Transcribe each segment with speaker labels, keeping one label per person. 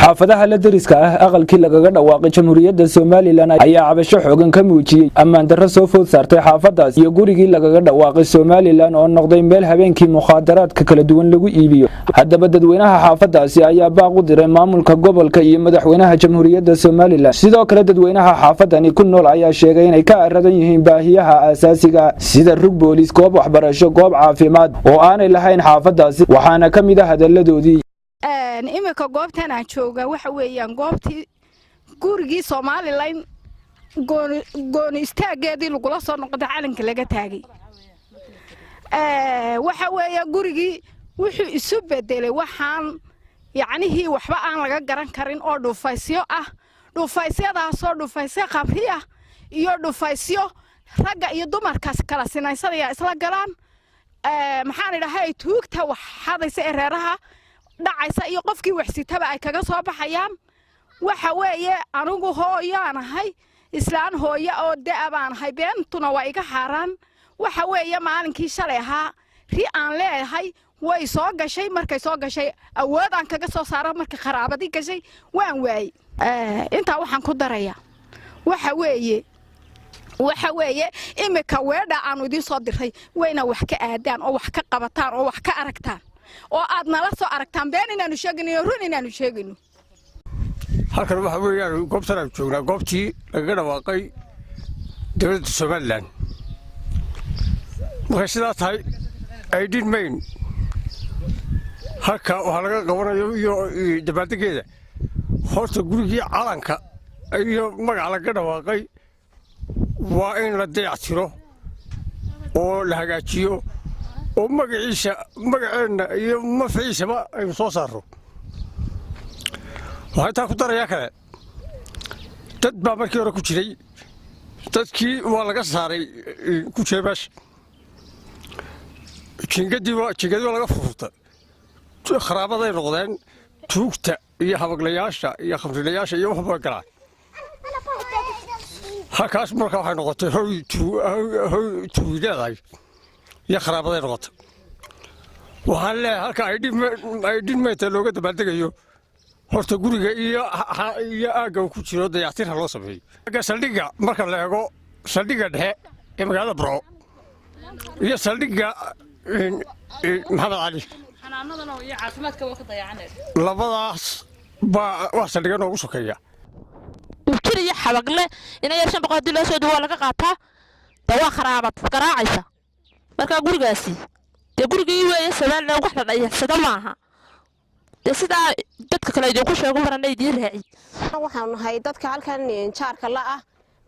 Speaker 1: xaafadaha la dariska ah aqalkii lagaga dhawaaqay jamhuuriyadda Soomaaliland ayaa cabasho xoogan ka muujiyay ammaan darro soo food saartay xaafadaas iyo gurigii lagaga dhawaaqay Soomaaliland oo noqday meel habeenkii mukhadaraadka kala duwan lagu iibiyo. Haddaba dadweynaha xaafadaasi ayaa baaq u diray maamulka gobolka iyo madaxweynaha jamhuuriyadda Soomaaliland. Sidoo kale dadweynaha xaafadani ku nool ayaa sheegay inay ka aradan yihiin baahiyaha aasaasiga sida rug booliis, goob waxbarasho, goob caafimaad oo aanay lahayn xaafadaasi, waxaana ka mid ah hadaladoodii.
Speaker 2: imika goobtan aan jooga waxa weeyaan goobtii gurigii Soomaaliland gooni istaageedii lagula soo noqday calanka laga taagay. waxa weeyaan gurigii wuxuu isu bedelay waxaan yacnihii waxba aan laga garan karin oo dhufaysyo ah, dhufaysyadaasoo dhufaysyo qabri ah iyo dhufaysyo ragga iyo dumarkaas kala sinaysanaya isla galaan. maxaan idhahay tuugta wax xadaysa ereeraha dhacaysa iyo qofkii wax sitaba ay kaga soo baxayaan. waxa weeye anigu hooyaanahay islaan hooyo oo da'abaanahay beentuna waa iga xaaraan. waxa weeye maalinkii shalay ahaa ri aan leeyahay way soo gashay, markay soo gashay awood aan kaga soo saaro markii qaraabadii gashay waan waayay. intaa waxaan ku darayaa waxa weeye imika weedha aan idin soo diray wayna wax ka aadaan oo wax ka qabataan oo wax ka aragtaan oo aad nala soo aragtaan been inaanu sheegino run inaanu sheegino.
Speaker 3: halkan waxa weeyaan goobtan aan joognaa goobtii laga dhawaaqay dawladda Soomaaliland. waxay sidaa tahay ay dhidmayn halka waxa laga qabanayo iyo dabaaldegeeda horta gurigii calanka iyo magaca laga dhawaaqay waa in la dayactiro oo la hagaajiyo oo magaceena iyo mafciisaba ay soo saaro. waxay taa ku darayaa kale dad baa markii hore ku jiray, dadkii waa laga saaray ku jiray meesha. jingadii waa laga furfurtay, qaraabaday noqdeen tuugta iyo habaglayaasha iyo khamrilayaasha iyo waxba galaan. halkaas markaa waxay noqotay hoy tuugideedahay iyo qaraabaday noqotay. waxaan leeyahay halka ay dhidmayta looga dabaaldegayo horta guriga iyo aagga ku jiro dayactir loo sameeyo. saldhigga marka la eego saldhigga dhexe ee magaalada Burco iyo saldhigga Maxamed Cali
Speaker 4: iyo caafimaadka waa ka dayacanay
Speaker 3: labadaas waa saldhigga noogu sokeeya.
Speaker 4: iyo xabagle inay 500 loo soo duwa laga qaataa dawa kharaabad garaacaysa. marka gurigaasi gurigii weeye Soomaaliland wax la dhayaxsada maaha sida dadka kale idinku sheego maranay diin raaci.
Speaker 5: waxaan nahay dadka halkan jaarka la ah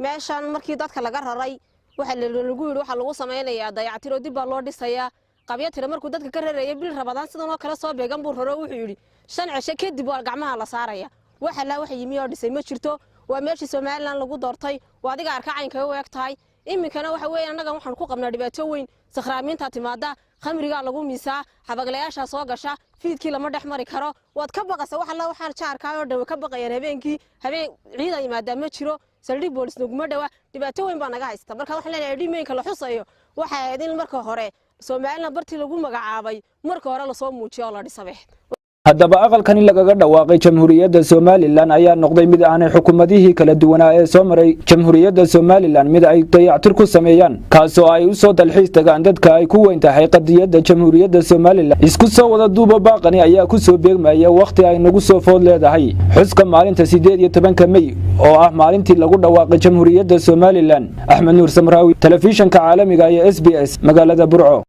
Speaker 5: meeshan markii dadka laga raray waxa lagu yiri waxa lagu sameeyaa dayactir oo dib baa loo dhisayaa. qabyatira markuu dadka ka rareeyay bil Ramadaan sidan oo kala soo beegan buu raro wuxuu yiri 5 cisho kadib waa gacmaha la saaraya. waxa yimi oo dhisay ma jirto, waa meeshii Soomaaliland lagu doortay, waa adiga arkacaynka u eegtahay. imikana waxa weeye anaga waxaan ku qabnaa dhibaato weyn, sakhraamiinta timaada, khamriga lagu miisaa, habaglayaasha soo gasha, fiidkii lama dhex mari karo. waad ka baqaysa waxaan jaarka oo dhow ka baqayeen habeen ciidan yimaada ma jiro, saldhig boolis nuguma dhawa, dhibaato weyn baa naga haysta. marka waxaan leenahay dhimeenka la xusayo waxa idin marka hore Soomaaliland bartii lagu magacaabay marka hore la soo muujiyo la dhisabay.
Speaker 1: haddaba aqalkani lagaga dhawaaqay jamhuuriyadda Soomaaliland ayaa noqday mid aanay xukuumadihii kala duwanaa ee soo maray jamhuuriyadda Soomaaliland mid ay dayactir ku sameeyaan, kaasoo ay u soo dalxiis tagaan dadka ay ku weyn tahay qadiyadda jamhuuriyadda Soomaaliland. isku soo wada duuba baaqani ayaa ku soo beegmaya waqti ay nagu soo food leedahay xuska maalinta 18 May oo ah maalintii lagu dhawaaqay jamhuuriyadda Soomaaliland. Axmed Nuur Samraawi, telefishinka caalamiga ee SBS magaalada Burco.